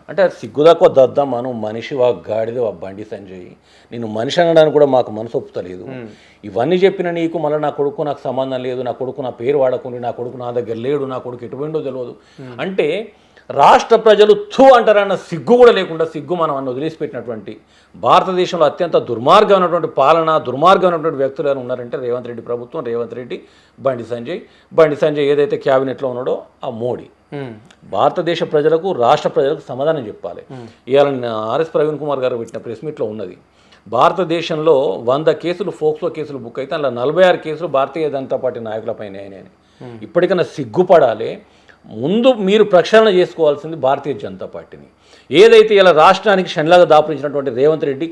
అంటే సిగ్గుదాకో దద్దామను మనిషి వా గాడిద వా బండి సంజయ్, నేను మనిషి అనడానికి కూడా మాకు మనసు ఒప్పుతలేదు. ఇవన్నీ చెప్పిన నీకు మళ్ళీ నా కొడుకు నాకు సంబంధం లేదు, నా కొడుకు నా పేరు వాడకుండా, నా కొడుకు నా దగ్గర లేడు, నా కొడుకు ఎటువండో తెలియదు అంటే రాష్ట్ర ప్రజలు థూ అంటారన్న సిగ్గు కూడా లేకుండా సిగ్గు మనం అన్న వదిలేసిపెట్టినటువంటి భారతదేశంలో అత్యంత దుర్మార్గమైనటువంటి పాలన, దుర్మార్గమైనటువంటి వ్యక్తులు అని ఉన్నారంటే రేవంత్ రెడ్డి ప్రభుత్వం, రేవంత్ రెడ్డి, బండి సంజయ్ ఏదైతే క్యాబినెట్లో ఉన్నాడో ఆ మోడీ. భారతదేశ ప్రజలకు, రాష్ట్ర ప్రజలకు సమాధానం చెప్పాలి. ఇవాళ ఆర్ఎస్ ప్రవీణ్ కుమార్ గారు పెట్టిన ప్రెస్ మీట్లో ఉన్నది, భారతదేశంలో 100 కేసులు ఫోక్సో కేసులు బుక్ అయితే అందులో 46 కేసులు భారతీయ జనతా పార్టీ నాయకులపైన అయినాయని. ఇప్పటికైనా సిగ్గుపడాలి. ముందు మీరు ప్రక్షాళన చేసుకోవాల్సింది భారతీయ జనతా పార్టీని. ఏదైతే ఇలా రాష్ట్రానికి శనిలాగా దాపురించినటువంటి రేవంత్ రెడ్డి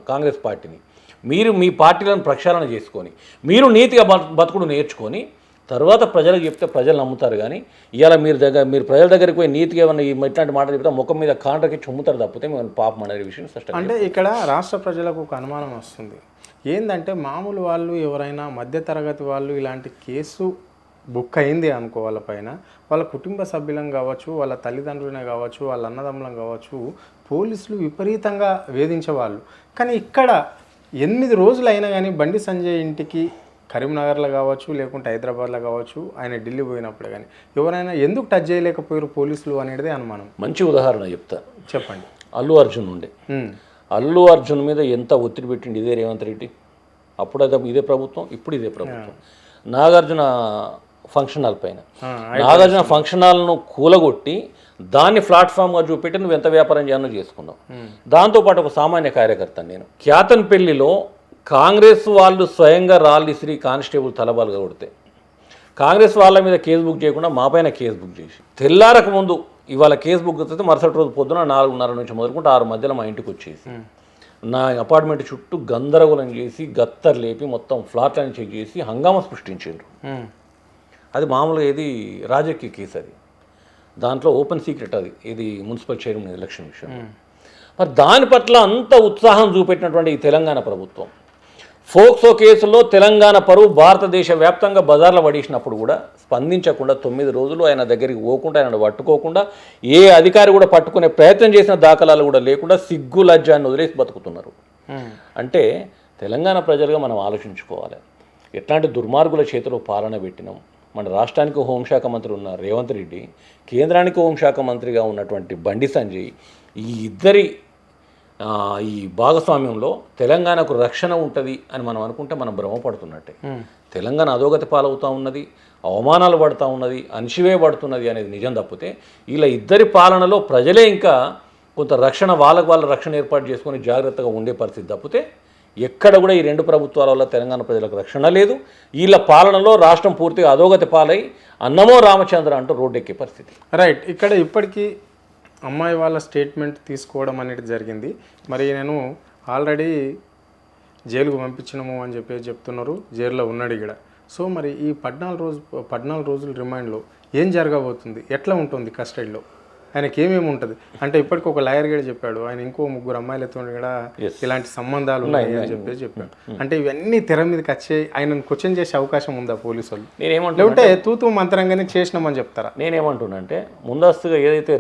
కాంగ్రెస్ పార్టీని మీరు మీ పార్టీలను ప్రక్షాళన చేసుకొని మీరు నీతిగా బతుకుడు నేర్చుకొని తర్వాత ప్రజలకు చెప్తే ప్రజలు నమ్ముతారు. కానీ ఇవాళ మీరు ప్రజల దగ్గరికి పోయి నీతిగా ఏమన్నా ఇట్లాంటి మాటలు చెప్తే ముఖం మీద కాంట్రకి చొమ్ముతారు తప్పితే మేము పాపం అనే విషయం స్పష్టంగా. అంటే ఇక్కడ రాష్ట్ర ప్రజలకు ఒక అనుమానం వస్తుంది ఏంటంటే, మామూలు వాళ్ళు ఎవరైనా మధ్యతరగతి వాళ్ళు ఇలాంటి కేసు బుక్ అయింది అనుకో వాళ్ళపైన, వాళ్ళ కుటుంబ సభ్యులను కావచ్చు, వాళ్ళ తల్లిదండ్రులనే కావచ్చు, వాళ్ళ అన్నదమ్ములను కావచ్చు, పోలీసులు విపరీతంగా వేధించేవాళ్ళు. కానీ ఇక్కడ 8 రోజులు అయినా కానీ బండి సంజయ్ ఇంటికి కరీంనగర్లో కావచ్చు, లేకుంటే హైదరాబాద్లో కావచ్చు, ఆయన ఢిల్లీ పోయినప్పుడు కానీ ఎవరైనా ఎందుకు టచ్ చేయలేకపోయారు పోలీసులు అనేది అనుమానం. మంచి ఉదాహరణ చెప్తా, చెప్పండి. అల్లు అర్జున్ ఉండే, అల్లు అర్జున్ మీద ఎంత ఒత్తిడి పెట్టిండి ఇదే రేవంత్ రెడ్డి. అప్పుడు అది ఇదే ప్రభుత్వం, ఇప్పుడు ఇదే ప్రభుత్వం. నాగార్జున ఫంక్షన్ హాల్ పైన నాగార్జున ఫంక్షన్ హాల్ను కూలగొట్టి దాన్ని ప్లాట్ఫామ్గా చూపెట్టి నువ్వు ఎంత వ్యాపారం చేయాలో చేసుకున్నావు. దాంతోపాటు ఒక సామాన్య కార్యకర్త నేను క్యాతన్పల్లిలో కాంగ్రెస్ వాళ్ళు స్వయంగా రాళ్ళిసిరి కానిస్టేబుల్ తలబాలుగా కొడితే కాంగ్రెస్ వాళ్ళ మీద కేసు బుక్ చేయకుండా మా పైన కేసు బుక్ చేసి తెల్లారక ముందు ఇవాళ కేసు బుక్ అయితే మరుసటి రోజు పొద్దున 4:30 నుంచి మొదలుకుంటే 6 మధ్యలో మా ఇంటికి వచ్చేసి నా అపార్ట్మెంట్ చుట్టూ గందరగోళం చేసి గత్తర్ లేపి మొత్తం ఫ్లాట్లను చెక్ చేసి హంగామా సృష్టించారు. అది మామూలుగా ఇది రాజకీయ కేసు, అది దాంట్లో ఓపెన్ సీక్రెట్, అది ఇది మున్సిపల్ చైర్మన్ ఎలక్షన్ విషయం. మరి దాని పట్ల అంత ఉత్సాహం చూపెట్టినటువంటి ఈ తెలంగాణ ప్రభుత్వం ఫోక్సో కేసులో తెలంగాణ పరువు భారతదేశ వ్యాప్తంగా బజార్లో పడేసినప్పుడు కూడా స్పందించకుండా 9 రోజులు ఆయన దగ్గరికి పోకుండా, ఆయన పట్టుకోకుండా, ఏ అధికారి కూడా పట్టుకునే ప్రయత్నం చేసిన దాఖలాలు కూడా లేకుండా సిగ్గు లజ్జాన్ని వదిలేసి బతుకుతున్నారు. అంటే తెలంగాణ ప్రజలుగా మనం ఆలోచించుకోవాలి, ఎట్లాంటి దుర్మార్గుల చేతిలో పాలన పెట్టినాం. మన రాష్ట్రానికి హోంశాఖ మంత్రి ఉన్న రేవంత్ రెడ్డి, కేంద్రానికి హోంశాఖ మంత్రిగా ఉన్నటువంటి బండి సంజయ్, ఈ ఇద్దరి ఈ భాగస్వామ్యంలో తెలంగాణకు రక్షణ ఉంటుంది అని మనం అనుకుంటే మనం భ్రమపడుతున్నట్టే. తెలంగాణ అధోగతి పాలవుతూ ఉన్నది, అవమానాలు పడుతూ ఉన్నది, అణిచివేయబడుతున్నది అనేది నిజం తప్పితే ఇలా ఇద్దరి పాలనలో ప్రజలే ఇంకా కొంత రక్షణ వాళ్ళ రక్షణ ఏర్పాటు చేసుకొని జాగ్రత్తగా ఉండే పరిస్థితి తప్పితే ఎక్కడ కూడా ఈ 2 ప్రభుత్వాల వల్ల తెలంగాణ ప్రజలకు రక్షణ లేదు. వీళ్ళ పాలనలో రాష్ట్రం పూర్తిగా అధోగతి పాలై అన్నమో రామచంద్ర అంటూ రోడ్డెక్కే పరిస్థితి. రైట్. ఇక్కడ ఇప్పటికీ అమ్మాయి వాళ్ళ స్టేట్మెంట్ తీసుకోవడం అనేది జరిగింది. మరి నేను ఆల్రెడీ జైలుకు పంపించినాము అని చెప్తున్నారు, జైల్లో ఉన్నాడు ఇక్కడ. సో మరి ఈ 14 రోజుల రిమాండ్లో ఏం జరగబోతుంది, ఎట్లా ఉంటుంది కస్టడీలో, ఆయనకి ఏమేమి ఉంటుంది అంటే ఇప్పటికి ఒక లాయర్ కూడా చెప్పాడు, ఆయన ఇంకో 3 అమ్మాయిలతో కూడా ఇలాంటి సంబంధాలు ఉన్నాయి అని చెప్పాడు. అంటే ఇవన్నీ తెర మీదకి వచ్చే ఆయనను క్వశ్చన్ చేసే అవకాశం ఉందా పోలీసు వాళ్ళు? లేకుంటే తూతూ మంత్రంగానే చేసినామని చెప్తారా? నేనేమంటున్నానంటే ముందస్తుగా ఏదైతే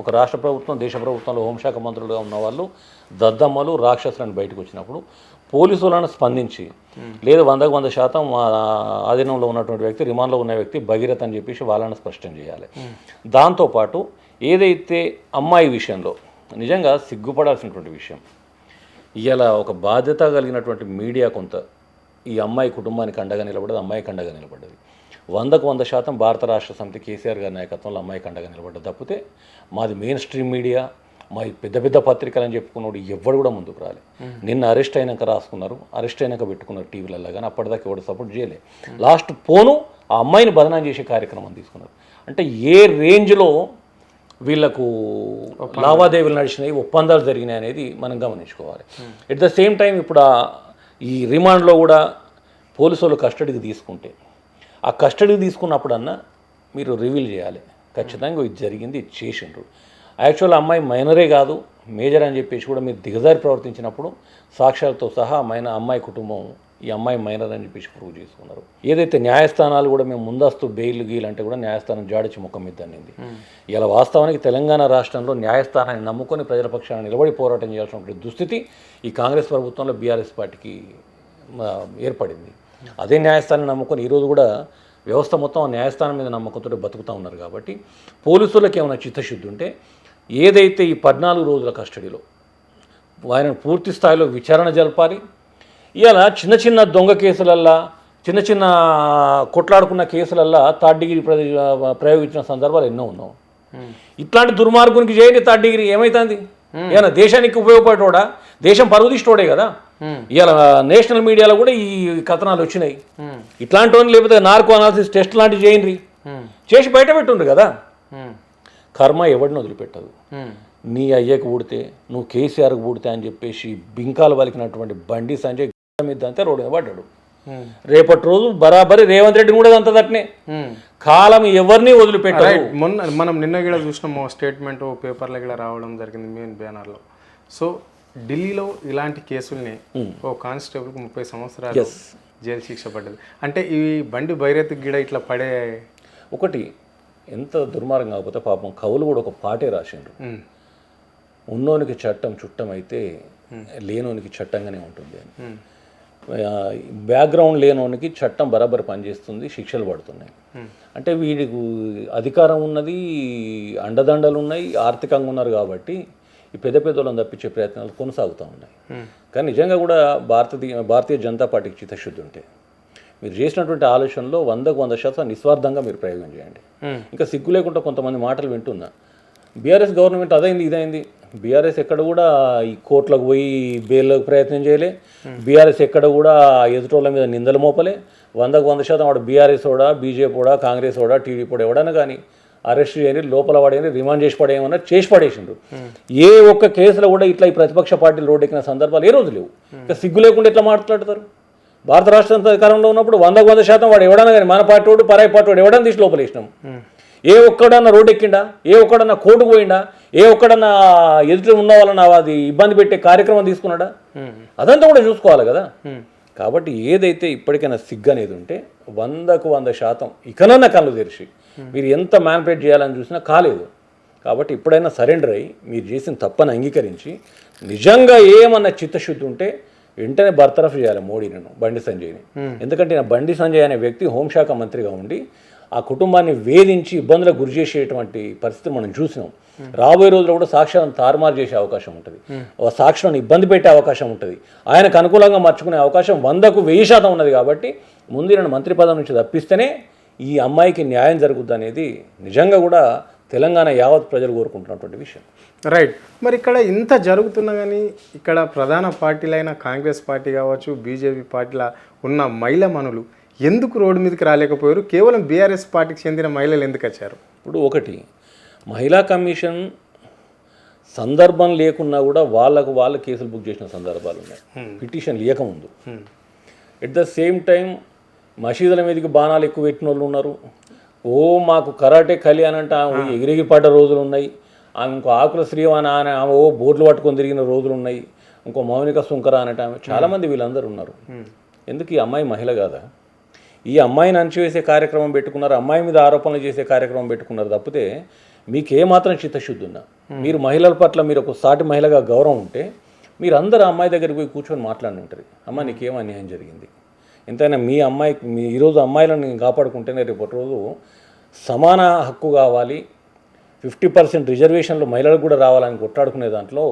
ఒక రాష్ట్ర ప్రభుత్వం, దేశ ప్రభుత్వంలో హోంశాఖ మంత్రులుగా ఉన్న వాళ్ళు దద్దమ్మలు రాక్షసులను బయటకు వచ్చినప్పుడు పోలీసులను స్పందించి లేదు 100% మా ఆధీనంలో ఉన్నటువంటి వ్యక్తి, రిమాండ్లో ఉన్న వ్యక్తి భగీరథ అని చెప్పేసి వాళ్ళని స్పష్టం చేయాలి. దాంతోపాటు ఏదైతే అమ్మాయి విషయంలో నిజంగా సిగ్గుపడాల్సినటువంటి విషయం, ఇలా ఒక బాధ్యత కలిగినటువంటి మీడియా కొంత ఈ అమ్మాయి కుటుంబానికి అండగా నిలబడ్డది, అమ్మాయికి అండగా నిలబడ్డది. 100% భారత రాష్ట్ర సమితి కేసీఆర్ గారి నాయకత్వంలో అమ్మాయికి అండగా నిలబడ్డది తప్పితే మాది మెయిన్ స్ట్రీమ్ మీడియా, మా పెద్ద పత్రికలు అని చెప్పుకున్నాడు ఎవడు కూడా ముందుకు రాలే. నిన్న అరెస్ట్ అయినాక రాసుకున్నారు, అరెస్ట్ అయినాక పెట్టుకున్నారు టీవీలలో, కానీ అప్పటిదాకా ఎవడు సపోర్ట్ చేయలే. లాస్ట్ పోను ఆ అమ్మాయిని బదనాం చేసే కార్యక్రమం తీసుకున్నారు. అంటే ఏ రేంజ్లో వీళ్లకు లావాదేవీలు నడిచినాయి, ఒప్పందాలు జరిగినాయి అనేది మనం గమనించుకోవాలి. ఎట్ ద సేమ్ టైం ఇప్పుడు ఈ రిమాండ్లో కూడా పోలీసు వాళ్ళు కస్టడీకి తీసుకుంటే ఆ కస్టడీకి తీసుకున్నప్పుడన్నా మీరు రివీల్ చేయాలి ఖచ్చితంగా ఇది జరిగింది, ఇది చేసిండ్రు. యాక్చువల్ అమ్మాయి మైనరే కాదు మేజర్ అని చెప్పేసి కూడా మీరు దిగజారి ప్రవర్తించినప్పుడు సాక్ష్యాలతో సహా అమ్మాయి కుటుంబం ఈ అమ్మాయి మైనర్ అని చెప్పేసి ప్రూవ్ చేసుకున్నారు. ఏదైతే న్యాయస్థానాలు కూడా మేము ముందస్తు బెయిల్ గీలంటే కూడా న్యాయస్థానం జాడిచి ముఖం మీద అనింది. ఇలా వాస్తవానికి తెలంగాణ రాష్ట్రంలో న్యాయస్థానాన్ని నమ్ముకొని ప్రజల పక్షాన నిలబడి పోరాటం చేయాల్సినటువంటి దుస్థితి ఈ కాంగ్రెస్ ప్రభుత్వంలో బీఆర్ఎస్ పార్టీకి ఏర్పడింది. అదే న్యాయస్థానాన్ని నమ్ముకొని ఈరోజు కూడా వ్యవస్థ మొత్తం న్యాయస్థానం మీద నమ్మకంతో బతుకుతూ ఉన్నారు. కాబట్టి పోలీసులకు ఏమైనా చిత్తశుద్ధి ఉంటే ఏదైతే ఈ 14 రోజుల కస్టడీలో ఆయనను పూర్తి స్థాయిలో విచారణ జరపాలి. ఇవాళ చిన్న దొంగ కేసులల్లా, చిన్న కొట్లాడుకున్న కేసులల్లా 3rd డిగ్రీ ప్రయోగించిన సందర్భాలు ఎన్నో ఉన్నాం. ఇట్లాంటి దుర్మార్గునికి చేయండి 3rd డిగ్రీ, ఏమవుతుంది? ఏమన్నా దేశానికి ఉపయోగపడేటోడా, దేశం పరుగుదీష్టోడే కదా. ఇవాళ నేషనల్ మీడియాలో కూడా ఈ కథనాలు వచ్చినాయి. ఇట్లాంటి వాళ్ళు లేకపోతే నార్కో అనాలిసిస్ టెస్ట్ లాంటివి చేయండి, చేసి బయట పెట్టుండ్రు కదా. కర్మ ఎవడిని వదిలిపెట్టదు. నీ అయ్యకు పుడితే, నువ్వు కేసీఆర్కి పుడితే అని చెప్పేసి బింకాలు పలికినటువంటి బండి సంజయ్ మీద అంతే రోడ్డు మీద పడ్డాడు. రేపటి రోజు బరాబరి రేవంత్ రెడ్డిని కూడా అంతదట్నే. కాలం ఎవరిని వదిలిపెట్టారు. మనం నిన్న కూడా చూసినాము స్టేట్మెంట్ పేపర్లో కూడా రావడం జరిగింది మెయిన్ బ్యానర్లో. సో ఢిల్లీలో ఇలాంటి కేసుల్ని ఓ కానిస్టేబుల్కి 30 సంవత్సరాలు జైలు శిక్ష పడ్డది. అంటే ఈ బండి భైరథ్ గిడ ఇట్లా పడే ఒకటి ఎంత దుర్మార్గం కాకపోతే పాపం కవులు కూడా ఒక పాటే రాసిండ్రు, ఉన్నోనికి చట్టం చుట్టం అయితే లేనోనికి చట్టంగానే ఉంటుంది అని. బ్యాక్గ్రౌండ్ లేనోనికి చట్టం బరాబర్ పనిచేస్తుంది, శిక్షలు పడుతున్నాయి. అంటే వీడికి అధికారం ఉన్నది, అండదండలు ఉన్నాయి, ఆర్థికంగా ఉన్నారు కాబట్టి ఈ పెద్ద వాళ్ళని తప్పించే ప్రయత్నాలు కొనసాగుతూ ఉన్నాయి. కానీ నిజంగా కూడా భారతీయ జనతా పార్టీకి చిత్తశుద్ధి ఉంటే మీరు చేసినటువంటి ఆలోచనలో 100% నిస్వార్థంగా మీరు ప్రయోగం చేయండి. ఇంకా సిగ్గు లేకుండా కొంతమంది మాటలు వింటున్నా, బీఆర్ఎస్ గవర్నమెంట్ అదైంది ఇదైంది. బీఆర్ఎస్ ఎక్కడ కూడా ఈ కోర్టులకు పోయి బెయిల్లకు ప్రయత్నం చేయలే. బీఆర్ఎస్ ఎక్కడ కూడా ఎదుటోళ్ళ మీద నిందలు మోపలే. 100% వాడు బీఆర్ఎస్ ఓడా, బీజేపీ ఓడా, కాంగ్రెస్ ఓడా, టీడీపీ ఓడా ఎవడన్నా కానీ అరెస్ట్ చేయని, లోపల పడేయని, రిమాండ్ చేసి పడేయమన్నా చేసి పడేసిండ్రు. ఏ ఒక్క కేసులో కూడా ఇట్లా ఈ ప్రతిపక్ష పార్టీలు రోడ్డెక్కిన సందర్భాలు ఏ రోజు లేవు. ఇంకా సిగ్గు లేకుండా ఎట్లా మాట్లాడతారు? భారత రాష్ట్ర అధికారంలో ఉన్నప్పుడు 100% వాడు ఎవడన్నా కానీ మన పార్టీ వాడు, పరాయి పార్టీ వాడు ఎవడన్నా తీసి లోపలేసినాం. ఏ ఒక్కడన్నా రోడ్డు ఎక్కిండా? ఏ ఒక్కడన్నా కోర్టుకు పోయిండా? ఏ ఒక్కడన్నా ఎదుటి ఉన్న వాళ్ళని అది ఇబ్బంది పెట్టే కార్యక్రమం తీసుకున్నాడా? అదంతా కూడా చూసుకోవాలి కదా. కాబట్టి ఏదైతే ఇప్పటికైనా సిగ్గు అనేది ఉంటే 100% ఇకనన్నా కళ్ళు తెరిచి మీరు ఎంత మ్యానిపులేట్ చేయాలని చూసినా కాలేదు. కాబట్టి ఇప్పుడైనా సరెండర్ అయ్యి మీరు చేసిన తప్పని అంగీకరించి నిజంగా ఏమన్నా చిత్తశుద్ధి ఉంటే వెంటనే బర్తరఫ్ చేయాలి మోడీని, బండి సంజయ్ని. ఎందుకంటే నా బండి సంజయ్ అనే వ్యక్తి హోంశాఖ మంత్రిగా ఉండి ఆ కుటుంబాన్ని వేధించి ఇబ్బందులకు గురి చేసేటువంటి పరిస్థితి మనం చూసినాం. రాబోయే రోజుల్లో కూడా సాక్ష్యాలను తారుమారు చేసే అవకాశం ఉంటుంది, సాక్ష్యాలను ఇబ్బంది పెట్టే అవకాశం ఉంటుంది, ఆయనకు అనుకూలంగా మార్చుకునే అవకాశం 100% ఉన్నది. కాబట్టి ముందు నేను మంత్రి పదవి నుంచి తప్పిస్తేనే ఈ అమ్మాయికి న్యాయం జరుగుద్ది అనేది నిజంగా కూడా తెలంగాణ యావత్ ప్రజలు కోరుకుంటున్నటువంటి విషయం. రైట్. మరి ఇక్కడ ఇంత జరుగుతున్నా కానీ ఇక్కడ ప్రధాన పార్టీలైన కాంగ్రెస్ పార్టీ కావచ్చు, బీజేపీ పార్టీల ఉన్న మహిళా మనులు ఎందుకు రోడ్డు మీదకి రాలేకపోయారు? కేవలం బీఆర్ఎస్ పార్టీకి చెందిన మహిళలు ఎందుకు వచ్చారు? ఇప్పుడు ఒకటి, మహిళా కమిషన్ సందర్భం లేకున్నా కూడా వాళ్ళు కేసులు బుక్ చేసిన సందర్భాలు ఉన్నాయి, పిటిషన్ లేకముందు. ఎట్ ద సేమ్ టైం మసీదుల మీదకి బాణాలు ఎక్కువ పెట్టిన వాళ్ళు ఉన్నారు. మాకు కరాటే కలి అని అంటే ఆమె ఎగిరెగిరి పడ్డ రోజులు ఉన్నాయి. ఆమె ఇంకో ఆకుల శ్రీవాన అని ఆమె బోర్డులు పట్టుకొని తిరిగిన రోజులు ఉన్నాయి. ఇంకో మౌనిక సుంకర అనేట ఆమె, చాలామంది వీళ్ళందరూ ఉన్నారు. ఎందుకు ఈ అమ్మాయి మహిళ కాదా? ఈ అమ్మాయిని అణచివేసే కార్యక్రమం పెట్టుకున్నారు, అమ్మాయి మీద ఆరోపణలు చేసే కార్యక్రమం పెట్టుకున్నారు తప్పితే మీకు ఏమాత్రం చిత్తశుద్ధి ఉన్నా, మీరు మహిళల పట్ల మీరు ఒక సాటి మహిళగా గౌరవం ఉంటే మీరు అందరూ అమ్మాయి దగ్గరికి పోయి కూర్చొని మాట్లాడి ఉంటారు. అమ్మ నీకేం అన్యాయం జరిగింది, ఎంతైనా మీ ఈరోజు అమ్మాయిలను కాపాడుకుంటేనే రేపటి రోజు సమాన హక్కు కావాలి, 50% రిజర్వేషన్లు మహిళలకు కూడా రావాలని కొట్లాడుకునే దాంట్లో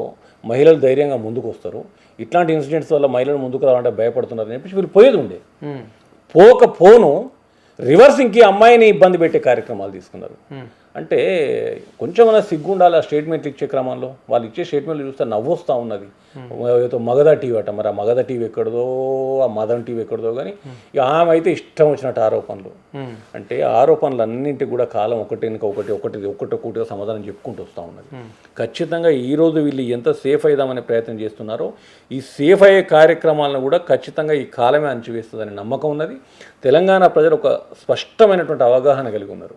మహిళలు ధైర్యంగా ముందుకు వస్తారు. ఇట్లాంటి ఇన్సిడెంట్స్ వల్ల మహిళలు ముందుకు రావాలంటే భయపడుతున్నారు అని చెప్పేసి వీళ్ళు పోయేది ఉండే. పోను రివర్స్ ఇంకీ అమ్మాయిని ఇబ్బంది పెట్టే కార్యక్రమాలు తీసుకున్నారు. అంటే కొంచెమన్నా సిగ్గు ఉండాలి ఆ స్టేట్మెంట్లు ఇచ్చే క్రమంలో. వాళ్ళు ఇచ్చే స్టేట్మెంట్లు చూస్తే నవ్వొస్తూ ఉన్నది. ఏదో మగధ టీవీ అట, మరి ఆ మగధ టీవీ ఎక్కడదో, ఆ మదన్ టీవీ ఎక్కడదో, కానీ ఇక ఆమె అయితే ఇష్టం వచ్చినట్టు ఆరోపణలు. అంటే ఆరోపణలు అన్నింటికి కూడా కాలం ఒకటిగా సమాధానం చెప్పుకుంటూ వస్తూ ఉన్నది. ఖచ్చితంగా ఈరోజు వీళ్ళు ఎంత సేఫ్ అయిదామనే ప్రయత్నం చేస్తున్నారో ఈ సేఫ్ అయ్యే కార్యక్రమాలను కూడా ఖచ్చితంగా ఈ కాలమే అణచివేస్తుందని నమ్మకం ఉన్నది. తెలంగాణ ప్రజలు ఒక స్పష్టమైనటువంటి అవగాహన కలిగి ఉన్నారు.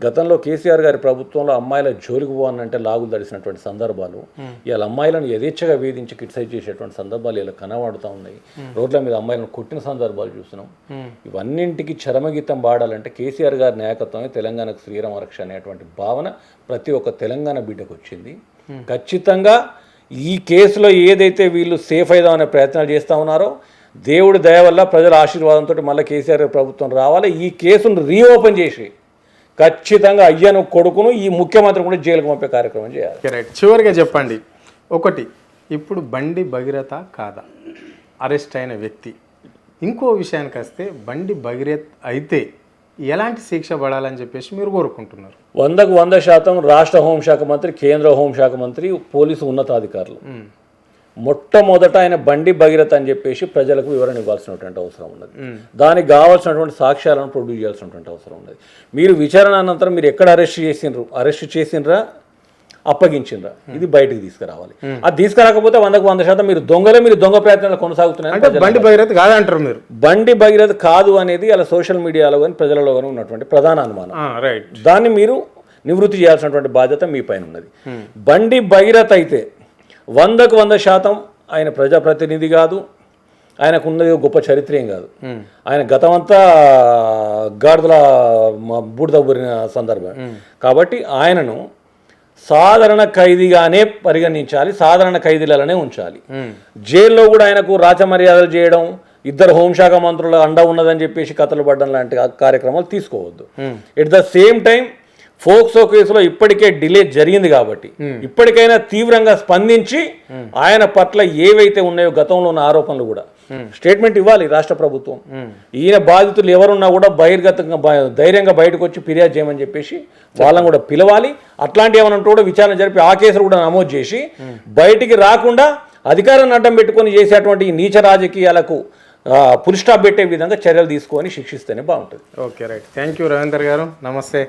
గతంలో కేసీఆర్ గారి ప్రభుత్వంలో అమ్మాయిల జోలికి పోవాలంటే లాగులు తడిసినటువంటి సందర్భాలు, ఇవాళ అమ్మాయిలను యథేచ్ఛగా వేధించి క్రిటిసైజ్ చేసేటువంటి సందర్భాలు ఇలా కనబడుతూ ఉన్నాయి. రోడ్ల మీద అమ్మాయిలను కొట్టిన సందర్భాలు చూస్తున్నాం. ఇవన్నింటికి చరమగీతం పాడాలంటే కేసీఆర్ గారి నాయకత్వమే తెలంగాణకు శ్రీరామ రక్ష అనేటువంటి భావన ప్రతి ఒక్క తెలంగాణ బిడ్డకు వచ్చింది. ఖచ్చితంగా ఈ కేసులో ఏదైతే వీళ్ళు సేఫ్ అయిదామనే ప్రయత్నాలు చేస్తూ ఉన్నారో దేవుడి దయ వల్ల ప్రజల ఆశీర్వాదంతో మళ్ళీ కేసీఆర్ ప్రభుత్వం రావాలి. ఈ కేసును రీఓపెన్ చేసి ఖచ్చితంగా అయ్యను కొడుకును ఈ ముఖ్యమంత్రి కూడా జైలుకు పంపే కార్యక్రమం చేయాలి. రైట్. చివరిగా చెప్పండి, ఒకటి, ఇప్పుడు బండి భగీరథ కాదా అరెస్ట్ అయిన వ్యక్తి? ఇంకో విషయానికి వస్తే బండి భగీరథ్ అయితే ఎలాంటి శిక్ష పడాలని చెప్పేసి మీరు కోరుకుంటున్నారు? 100% రాష్ట్ర హోంశాఖ మంత్రి, కేంద్ర హోంశాఖ మంత్రి, పోలీసు ఉన్నతాధికారులు మొట్టమొదట ఆయన బండి భగీరథ అని చెప్పేసి ప్రజలకు వివరణ ఇవ్వాల్సినటువంటి అవసరం ఉన్నది. దానికి కావాల్సినటువంటి సాక్ష్యాలను ప్రొడ్యూస్ చేయాల్సినటువంటి అవసరం ఉన్నది. మీరు విచారణ అనంతరం మీరు ఎక్కడ అరెస్ట్ చేసిండ్రా అప్పగించిండ్రా, ఇది బయటకు తీసుకురావాలి. అది తీసుకురాకపోతే 100% మీరు దొంగ ప్రయత్నాలు కొనసాగుతున్నాయి. బండి భగీరథ కాదంటారు మీరు? బండి భగీరథ కాదు అనేది అలా సోషల్ మీడియాలో కానీ ప్రజలలో కానీ ఉన్నటువంటి ప్రధాన అనుమానం. దాన్ని మీరు నివృత్తి చేయాల్సినటువంటి బాధ్యత మీ పైన ఉన్నది. బండి భగీరథ అయితే 100% ఆయన ప్రజాప్రతినిధి కాదు, ఆయనకు ఉన్నది గొప్ప చరిత్రేం కాదు. ఆయన గతమంతా గాడిదల బూడిద ఊరిన సందర్భం. కాబట్టి ఆయనను సాధారణ ఖైదీగానే పరిగణించాలి, సాధారణ ఖైదీలనే ఉంచాలి. జైల్లో కూడా ఆయనకు రాచమర్యాదలు చేయడం, 2 హోంశాఖ మంత్రుల అండ ఉన్నదని చెప్పేసి కథలు పడడం లాంటి కార్యక్రమాలు తీసుకోవద్దు. At the same time POCSO కేసులో ఇప్పటికే డిలే జరిగింది కాబట్టి ఇప్పటికైనా తీవ్రంగా స్పందించి ఆయన పట్ల ఏవైతే ఉన్నాయో గతంలో ఉన్న ఆరోపణలు కూడా స్టేట్మెంట్ ఇవ్వాలి రాష్ట్ర ప్రభుత్వం. ఈయన బాధితులు ఎవరున్నా కూడా బహిర్గతంగా ధైర్యంగా బయటకు వచ్చి ఫిర్యాదు చేయమని చెప్పేసి వాళ్ళని కూడా పిలవాలి. అట్లాంటి ఏమన్నా కూడా విచారణ జరిపి ఆ కేసులు కూడా నమోదు చేసి బయటికి రాకుండా అధికారాన్ని అడ్డం పెట్టుకొని చేసేటువంటి ఈ నీచ రాజకీయాలకు ఫుల్ స్టాప్ పెట్టే విధంగా చర్యలు తీసుకొని శిక్షిస్తేనే బాగుంటుంది. Okay right. Thank you Ravinder గారు. నమస్తే.